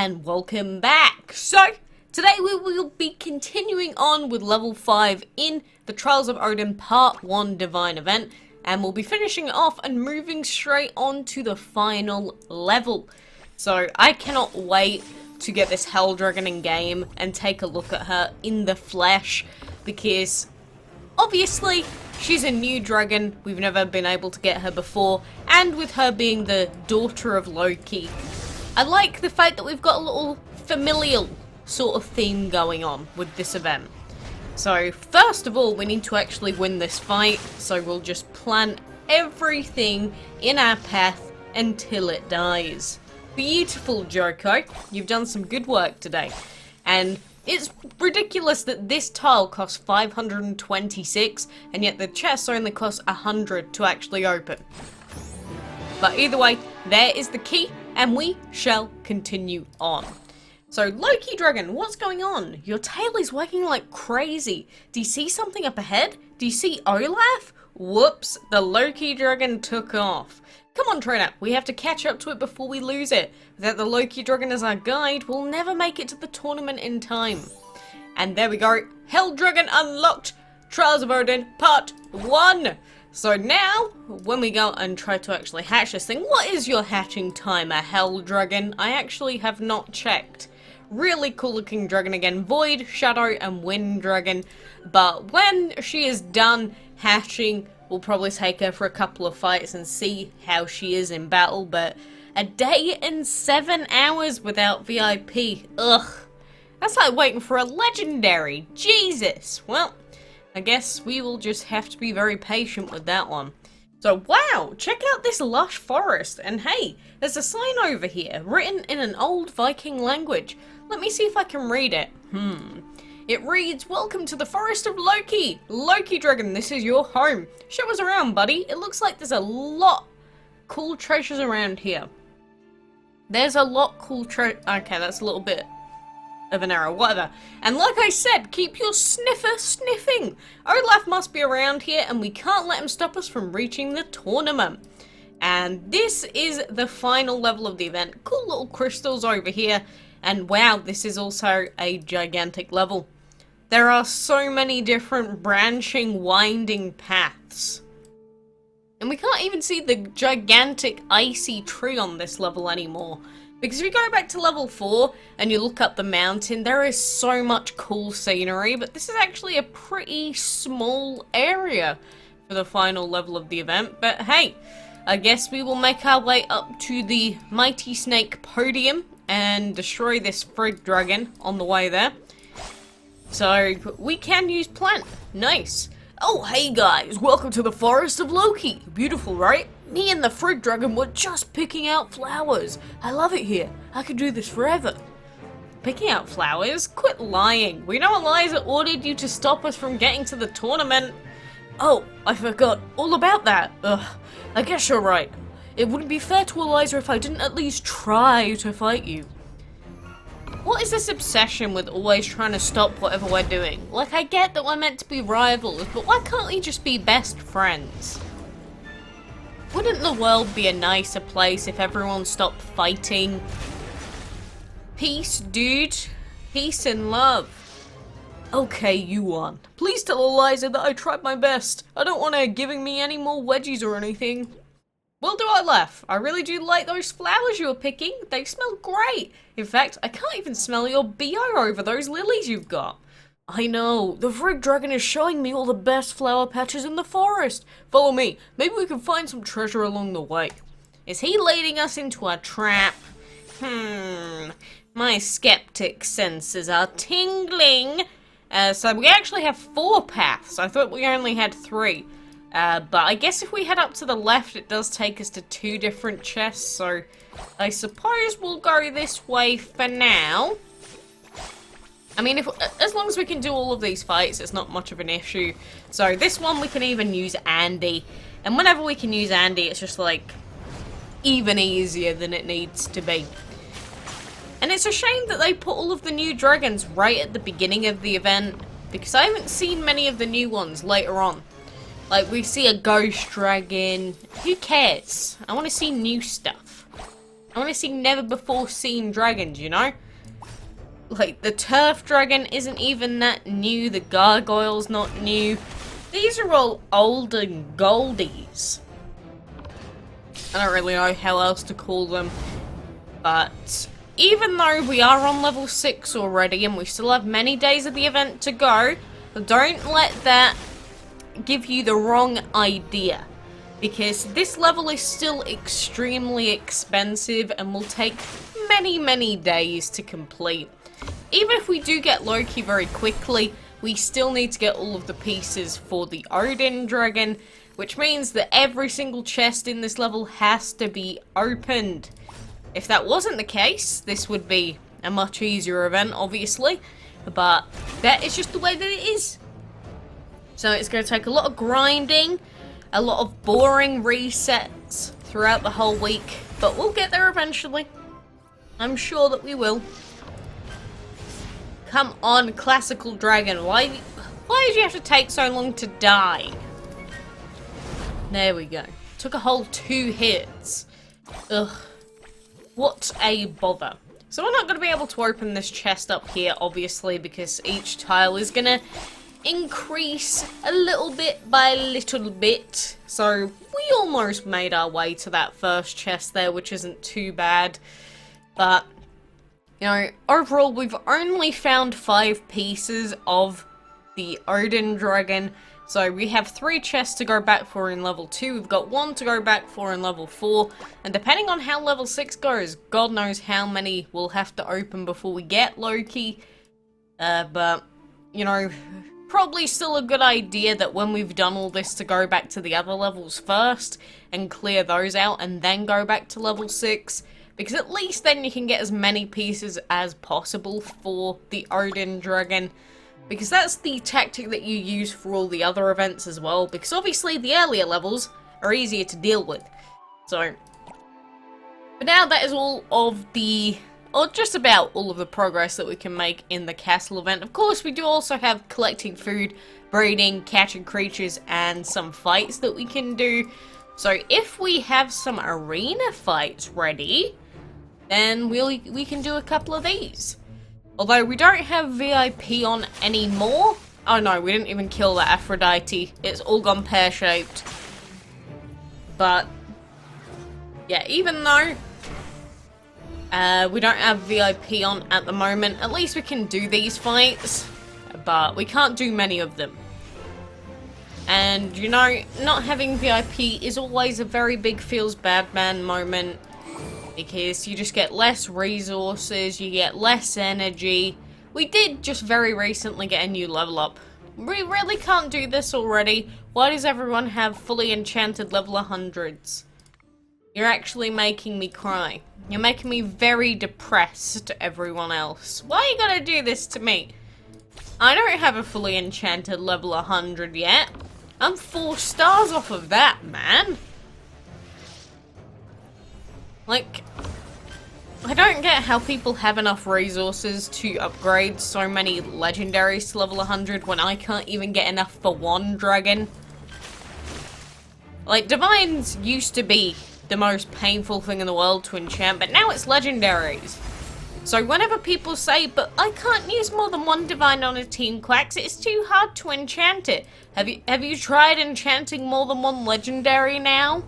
and welcome back. So, today we will be continuing on with level 5 in the Trials of Odin Part 1 Divine event, and we'll be finishing it off and moving straight on to the final level. So, I cannot wait to get this Hell Dragon in game and take a look at her in the flesh, because obviously she's a new dragon, we've never been able to get her before, and with her being the daughter of Loki, I like the fact that we've got a little familial sort of theme going on with this event. So first of all, we need to actually win this fight, so we'll just plan everything in our path until it dies. Beautiful, Joko. You've done some good work today. And it's ridiculous that this tile costs 526, and yet the chest only costs 100 to actually open. But either way, there is the key, and we shall continue on. So, Loki Dragon, what's going on? Your tail is wagging like crazy. Do you see something up ahead? Do you see Olaf? Whoops, the Loki Dragon took off. Come on, trainer, we have to catch up to it before we lose it. Without the Loki Dragon as our guide, we'll never make it to the tournament in time. And there we go, Hell Dragon unlocked, Trials of Odin Part 1. So now, when we go and try to actually hatch this thing, what is your hatching timer, Hell Dragon? I actually have not checked. Really cool looking dragon again, Void, Shadow and Wind Dragon. But when she is done hatching, we'll probably take her for a couple of fights and see how she is in battle. But a day and 7 hours without VIP, ugh. That's like waiting for a legendary, Jesus. Well, I guess we will just have to be very patient with that one. So, wow, check out this lush forest. And hey, there's a sign over here, written in an old Viking language. Let me see if I can read it. It reads, "Welcome to the Forest of Loki. Loki Dragon, this is your home. Show us around, buddy. It looks like there's a lot cool treasures around here." There's a lot cool okay, that's a little bit of an error, whatever. And like I said, keep your sniffer sniffing. Olaf must be around here, and we can't let him stop us from reaching the tournament. And this is the final level of the event. Cool little crystals over here. And wow, this is also a gigantic level. There are so many different branching, winding paths. And we can't even see the gigantic icy tree on this level anymore. Because if you go back to level 4 and you look up the mountain, there is so much cool scenery, but this is actually a pretty small area for the final level of the event. But hey, I guess we will make our way up to the Mighty Snake podium and destroy this Frig Dragon on the way there. So, we can use plant. Nice. Oh, hey guys, welcome to the Forest of Loki. Beautiful, right? Me and the Frig Dragon were just picking out flowers. I love it here. I could do this forever. Picking out flowers? Quit lying. We know Eliza ordered you to stop us from getting to the tournament. Oh, I forgot all about that. Ugh, I guess you're right. It wouldn't be fair to Eliza if I didn't at least try to fight you. What is this obsession with always trying to stop whatever we're doing? Like, I get that we're meant to be rivals, but why can't we just be best friends? Wouldn't the world be a nicer place if everyone stopped fighting? Peace, dude. Peace and love. Okay, you won. Please tell Eliza that I tried my best. I don't want her giving me any more wedgies or anything. Will do, Olaf. I really do like those flowers you were picking. They smell great. In fact, I can't even smell your BO over those lilies you've got. I know. The Frig Dragon is showing me all the best flower patches in the forest. Follow me. Maybe we can find some treasure along the way. Is he leading us into a trap? My skeptic senses are tingling. So we actually have 4 paths. I thought we only had 3. But I guess if we head up to the left, it does take us to 2 different chests, so I suppose we'll go this way for now. I mean, as long as we can do all of these fights, it's not much of an issue. So this one, we can even use Andy, and whenever we can use Andy, it's just like even easier than it needs to be. And it's a shame that they put all of the new dragons right at the beginning of the event, because I haven't seen many of the new ones later on. Like, we see a ghost dragon. Who cares? I want to see new stuff. I want to see never before seen dragons, you know? Like, the turf dragon isn't even that new, the gargoyle's not new. These are all older goldies. I don't really know how else to call them. But even though we are on level 6 already and we still have many days of the event to go, don't let that give you the wrong idea. Because this level is still extremely expensive and will take many, many days to complete. Even if we do get Loki very quickly, we still need to get all of the pieces for the Odin dragon, which means that every single chest in this level has to be opened. If that wasn't the case, this would be a much easier event, obviously, but that is just the way that it is. So it's going to take a lot of grinding, a lot of boring resets throughout the whole week, but we'll get there eventually. I'm sure that we will. Come on, classical dragon. Why did you have to take so long to die? There we go. Took a whole 2 hits. Ugh. What a bother. So we're not going to be able to open this chest up here, obviously, because each tile is going to increase a little bit by a little bit. So we almost made our way to that first chest there, which isn't too bad. But, you know, overall we've only found 5 pieces of the Odin dragon. So we have 3 chests to go back for in level 2, we've got 1 to go back for in level 4, and depending on how level 6 goes, God knows how many we'll have to open before we get Loki. But, you know, probably still a good idea that when we've done all this to go back to the other levels first, and clear those out, and then go back to level 6, because at least then you can get as many pieces as possible for the Odin dragon. Because that's the tactic that you use for all the other events as well. Because obviously the earlier levels are easier to deal with. So, but now that is all of the, or just about all of the progress that we can make in the castle event. Of course, we do also have collecting food, breeding, catching creatures, and some fights that we can do. So if we have some arena fights ready, then we can do a couple of these. Although we don't have VIP on anymore. Oh no, we didn't even kill that Aphrodite. It's all gone pear-shaped. But, yeah, even though we don't have VIP on at the moment, at least we can do these fights. But we can't do many of them. And, you know, not having VIP is always a very big feels bad man moment. Because you just get less resources, you get less energy. We did just very recently get a new level up. We really can't do this already. Why does everyone have fully enchanted level 100s? You're actually making me cry. You're making me very depressed, everyone else. Why are you gonna do this to me? I don't have a fully enchanted level 100 yet. I'm 4 stars off of that, man. Like, I don't get how people have enough resources to upgrade so many legendaries to level 100 when I can't even get enough for 1 dragon. Like, divines used to be the most painful thing in the world to enchant, but now it's legendaries. So whenever people say, but I can't use more than 1 divine on a team, Quacks, it's too hard to enchant it. Have you tried enchanting more than 1 legendary now?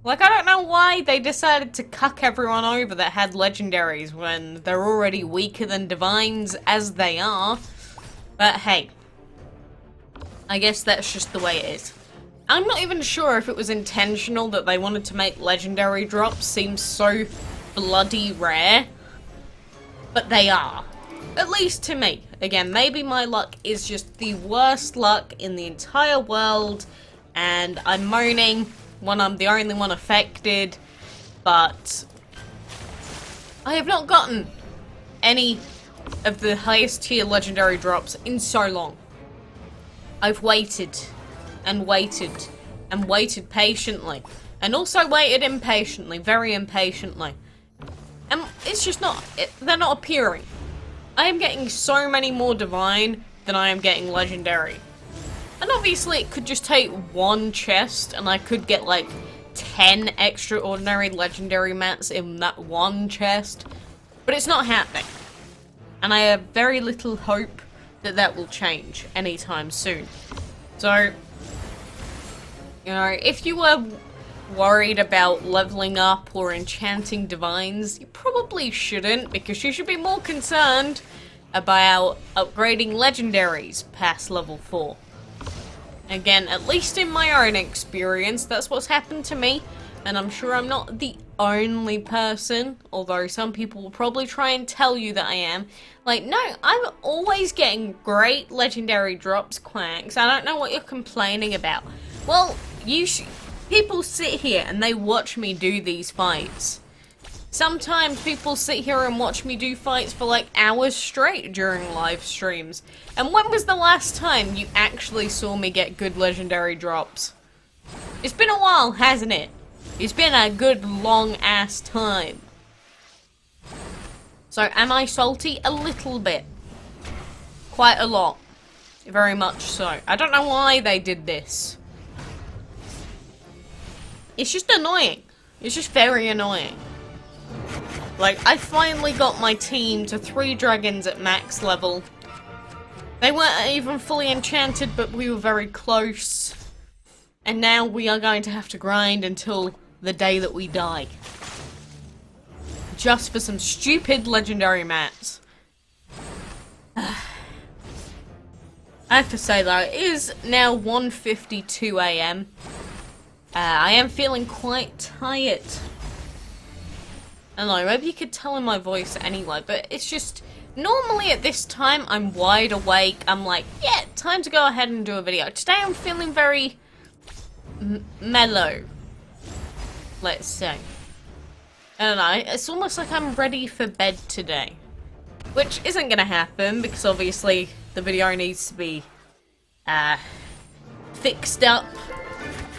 Like, I don't know why they decided to cuck everyone over that had legendaries when they're already weaker than divines as they are. But hey, I guess that's just the way it is. I'm not even sure if it was intentional that they wanted to make legendary drops seem so bloody rare. But they are. At least to me. Again, maybe my luck is just the worst luck in the entire world, and I'm moaning when I'm the only one affected, but I have not gotten any of the highest tier legendary drops in so long. I've waited and waited and waited patiently, and also waited impatiently, very impatiently, and it's just not, they're not appearing. I am getting so many more divine than I am getting legendary. And obviously it could just take 1 chest and I could get like 10 extraordinary legendary mats in that one chest. But it's not happening. And I have very little hope that that will change anytime soon. So, you know, if you were worried about leveling up or enchanting divines, you probably shouldn't, because you should be more concerned about upgrading legendaries past level 4. Again, at least in my own experience, that's what's happened to me, and I'm sure I'm not the only person, although some people will probably try and tell you that I am. Like, no, I'm always getting great legendary drops, Quacks. I don't know what you're complaining about. Well, people sit here and they watch me do these fights. Sometimes people sit here and watch me do fights for like hours straight during live streams. And when was the last time you actually saw me get good legendary drops? It's been a while, hasn't it? It's been a good long ass time. So am I salty? A little bit. Quite a lot. Very much so. I don't know why they did this. It's just annoying. It's just very annoying. Like, I finally got my team to 3 dragons at max level. They weren't even fully enchanted, but we were very close. And now we are going to have to grind until the day that we die. Just for some stupid legendary mats. I have to say though, it is now 1:52 AM. I am feeling quite tired. I don't know, maybe you could tell in my voice anyway, but it's just, normally at this time I'm wide awake, I'm like, yeah, time to go ahead and do a video. Today I'm feeling very mellow, let's say. I don't know, it's almost like I'm ready for bed today. Which isn't gonna happen, because obviously the video needs to be fixed up,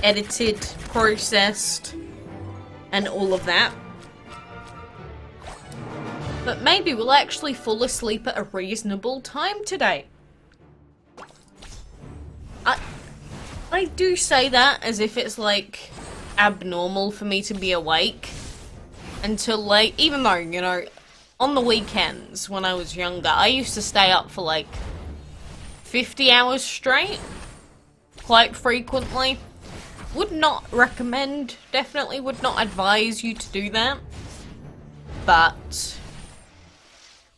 edited, processed, and all of that. But maybe we'll actually fall asleep at a reasonable time today. I do say that as if it's like abnormal for me to be awake until like, even though, you know, on the weekends when I was younger, I used to stay up for like 50 hours straight, quite frequently. Would not recommend, definitely would not advise you to do that, but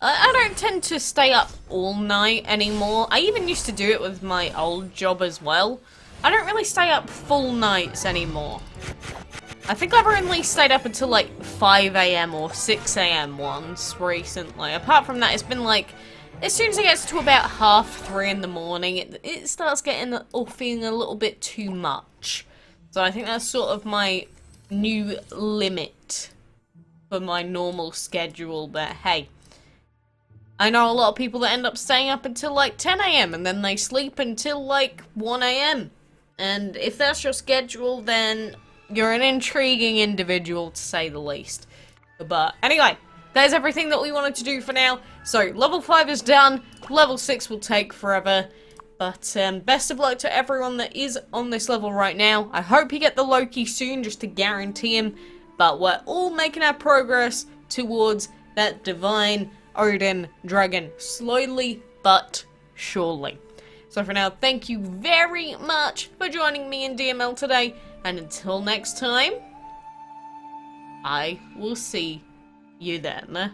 I don't tend to stay up all night anymore. I even used to do it with my old job as well. I don't really stay up full nights anymore. I think I've only stayed up until like 5 AM or 6 AM once recently. Apart from that, it's been like, as soon as it gets to about 3:30 in the morning, it starts getting or feeling a little bit too much. So I think that's sort of my new limit for my normal schedule, but hey. I know a lot of people that end up staying up until like 10 AM and then they sleep until like 1 AM. And if that's your schedule, then you're an intriguing individual to say the least. But anyway, that's everything that we wanted to do for now. So level 5 is done, level 6 will take forever. But best of luck to everyone that is on this level right now. I hope you get the Loki soon, just to guarantee him. But we're all making our progress towards that divine Odin dragon, slowly but surely. So for now, thank you very much for joining me in DML today, and until next time, I will see you then.